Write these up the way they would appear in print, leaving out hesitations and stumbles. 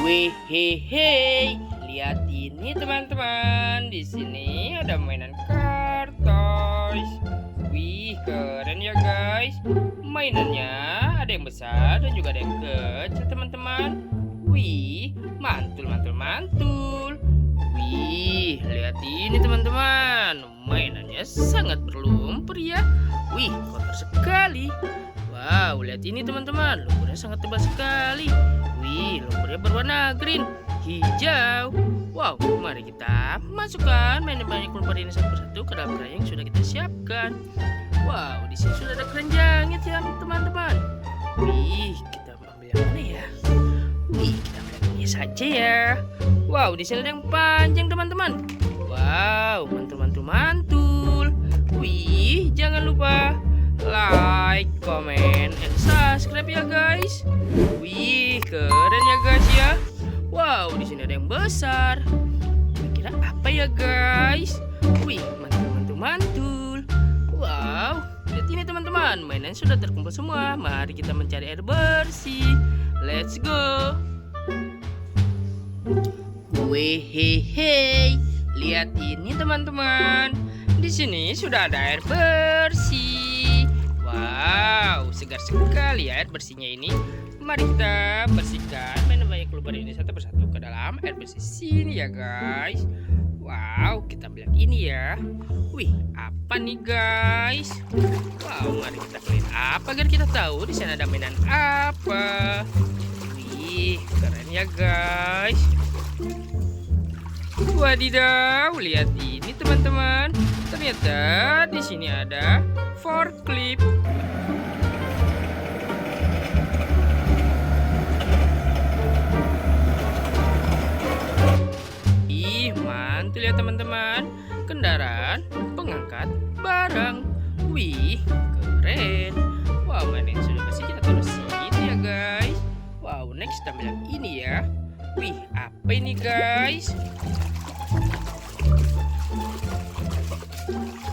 Wih, hehe, lihat ini teman-teman. Di sini ada mainan car toys. Wih, keren ya guys. Mainannya ada yang besar dan juga ada yang kecil teman-teman. Wih, mantul, mantul, mantul. Wih, lihat ini teman-teman. Mainannya sangat berlumpur ya. Wih, kotor sekali. Wow, lihat ini teman-teman. Lumpurnya sangat tebal sekali. Wih, lumpurnya berwarna green, hijau. Wow, mari kita masukkan mainan banyak lumpur ini satu persatu ke dalam keranjang yang sudah kita siapkan. Wow, di sini sudah ada keranjangnya ya teman-teman. Wih, kita ambil yang mana ya? Wih, kita ambil yang ini saja ya. Wow, di sini ada yang panjang teman-teman. Wow, mantul, mantul, mantul. Wih, jangan lupa like, comment, and subscribe ya guys. Wih, keren ya guys ya. Wow, di sini ada yang besar. Kira-kira apa ya guys? Wih, mantul, mantul, mantul. Wow, lihat ini teman-teman. Mainan sudah terkumpul semua. Mari kita mencari air bersih. Let's go. Wih, hehe. Lihat ini teman-teman. Di sini sudah ada air bersih. Wow, segar sekali ya air bersihnya ini. Mari kita bersihkan mainan banyak lumpur ini satu persatu ke dalam air bersih sini ya guys. Wow, kita ambil yang ini ya. Wih, apa nih guys? Wow, mari kita clean apa agar kita tahu di sana ada mainan apa. Wih, keren ya guys. Wadidaw, lihat ini teman-teman. Ternyata di sini ada forklift. Ih, mantul ya teman-teman. Kendaraan pengangkat barang. Wih, keren. Wow, mainan yang sudah pasti kita taruh sini ya guys. Wow, next kita ambil yang ini ya. Wih, apa ini guys?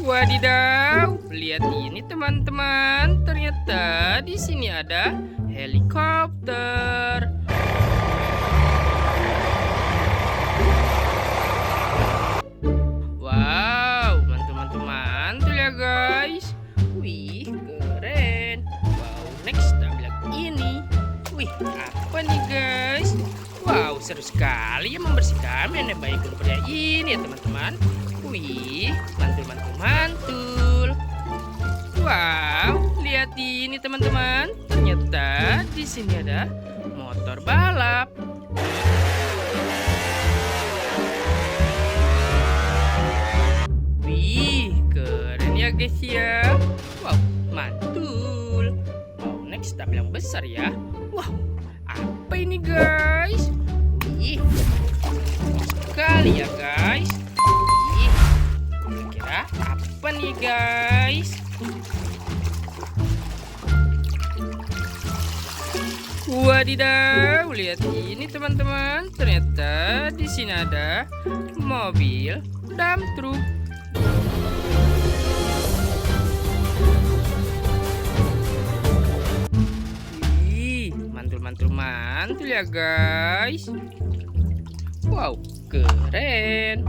Wadidaw, lihat ini teman-teman. Ternyata di sini ada helikopter. Wow, mantul-mantul-mantul ya guys. Wih, keren. Wow, next kita ambil yang ini. Wih, apa nih guys? Wow, seru sekali ya membersihkan mainan bayi lumpurnya ini ya teman-teman. Wih, mantul, mantul, mantul. Wow, lihat ini teman-teman. Ternyata di sini ada motor balap. Wih, keren ya guys ya. Wow, mantul. Wow, next kita ambil yang besar ya. Wow, apa ini guys? Wih, sekali ya guys. Kira apa nih guys? Wadidaw, lihat ini teman-teman. Ternyata di sini ada mobil dump truck. Wih, mantul-mantul-mantul ya guys. Wow, keren.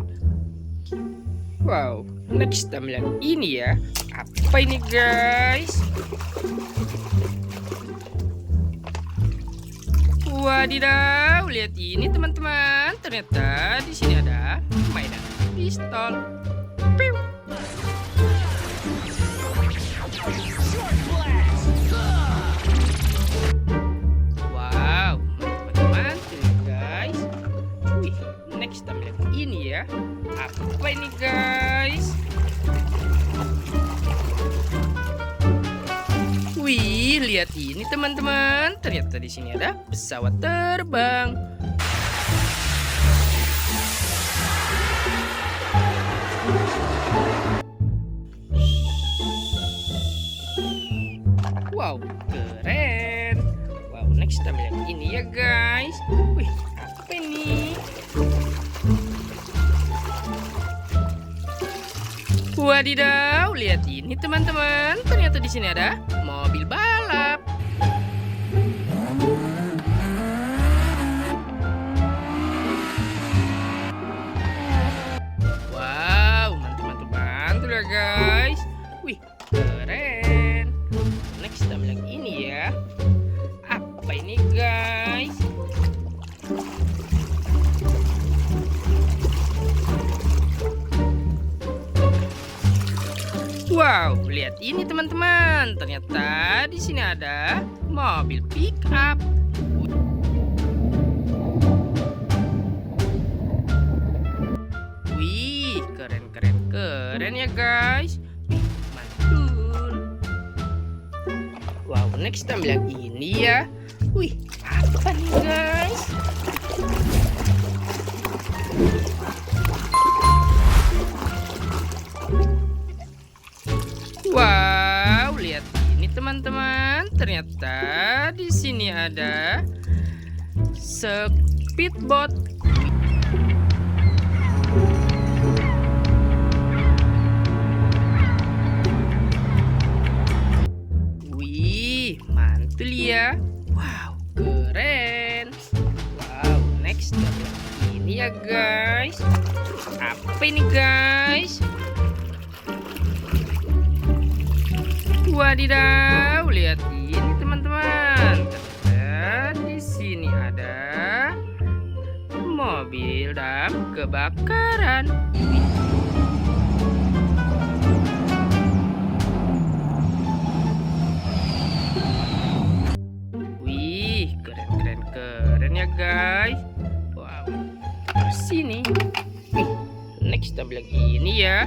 Wow, next kita ambil yang ini ya. Apa ini guys? Wadidaw, lihat ini teman-teman. Ternyata di sini ada mainan pistol. Piu. Wow, mantul-mantul ya guys. Wih, next kita ambil yang ini ya. Apa ini guys? Wih, lihat ini teman-teman. Ternyata di sini ada pesawat terbang. Wow, keren. Wow, next kita ambil yang ini ya guys. Wih, apa ini? Wadidaw, lihat ini teman-teman. Ternyata di sini ada mobil balap. Apa ini guys? Wow, lihat ini teman-teman. Ternyata di sini ada mobil pick up. Wih, keren ya guys. Wih, mantul. Wow, next time yang ini ya. Wih, apa nih guys? Wow, lihat ini teman-teman. Ternyata di sini ada speedboat. Wih, mantul ya. Wow, keren. Wow, next ini ya guys. Apa ini guys? Wadidaw, lihat ini teman-teman. Ternyata di sini ada mobil dam kebakaran. Wih, keren ya guys. Wow, terus sini. Wih, next kita bilang ini ya.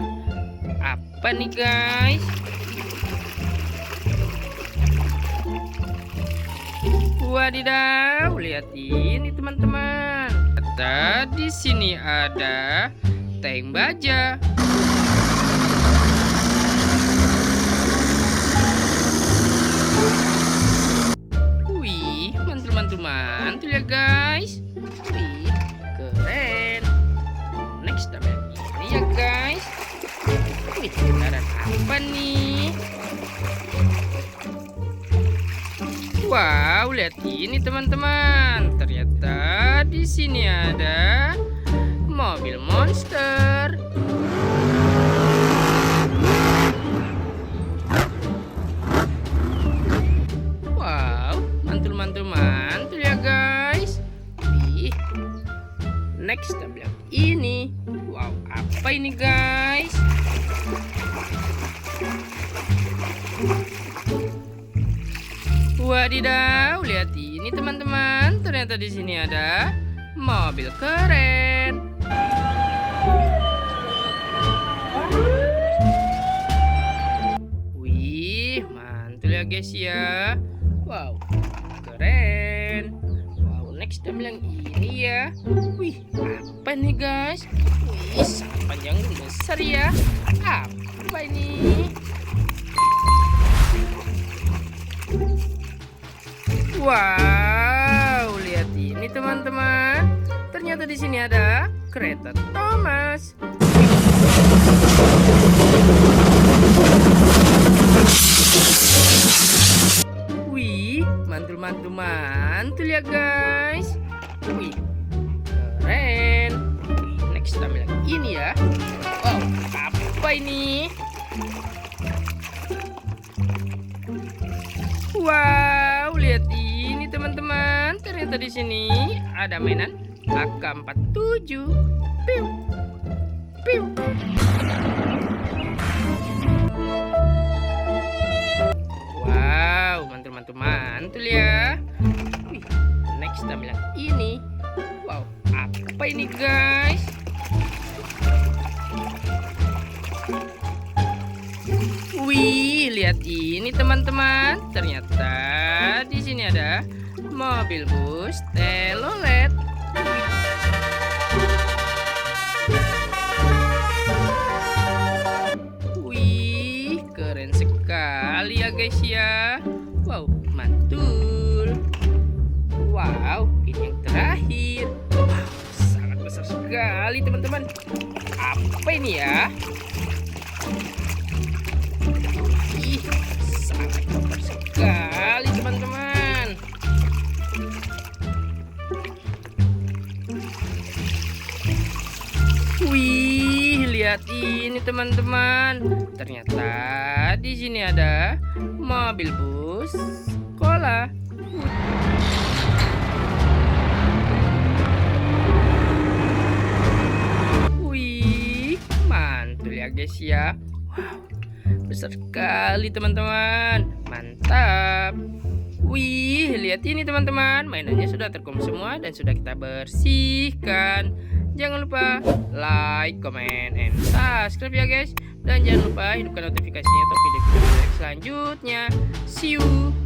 Apa nih guys? Wadidaw, lihat ini teman-teman. Ternyata di sini ada tank baja. Wih, mantul ya guys. Wih, keren. Next kita ini ya guys. Wih, kendaraan apa nih? Wow, lihat ini teman-teman. Ternyata di sini ada mobil monster. Wow, mantul ya guys. Wih, next kita bilang ini. Wow, apa ini guys? Wadidaw, lihat ini teman-teman. Ternyata di sini ada mobil keren. Wih, mantul ya guys ya. Wow, keren. Wow, next kita bilang ini ya. Wih, apa nih guys? Wih, sangat panjang dan besar ya. Apa ini? Wow, lihat ini teman-teman. Ternyata di sini ada kereta Thomas. Wih, mantul ya guys. Wih, keren. Wih, next kita bilang ini ya. Wow, apa ini? Wow, lihat ini teman-teman. Ternyata di sini ada mainan AK-47. Piu, piu. Wow, mantul ya. Wih, next kita bilang ini. Wow, apa ini guys? Wih, lihat ini teman-teman. Ternyata di sini ada mobil bus telolet. Wih, keren sekali ya guys ya. Wow, mantul. Wow, ini yang terakhir. Wow, sangat besar sekali teman-teman. Apa ini ya? Sangat besar sekali teman-teman. Wih, lihat ini teman-teman. Ternyata di sini ada mobil bus sekolah. betul ya guys ya. Wow, besar sekali teman-teman. Mantap. Wih, lihat ini teman-teman, mainannya sudah terkum semua dan sudah kita bersihkan. Jangan lupa like, comment, and subscribe ya guys. Dan jangan lupa hidupkan notifikasinya untuk video-video selanjutnya. See you.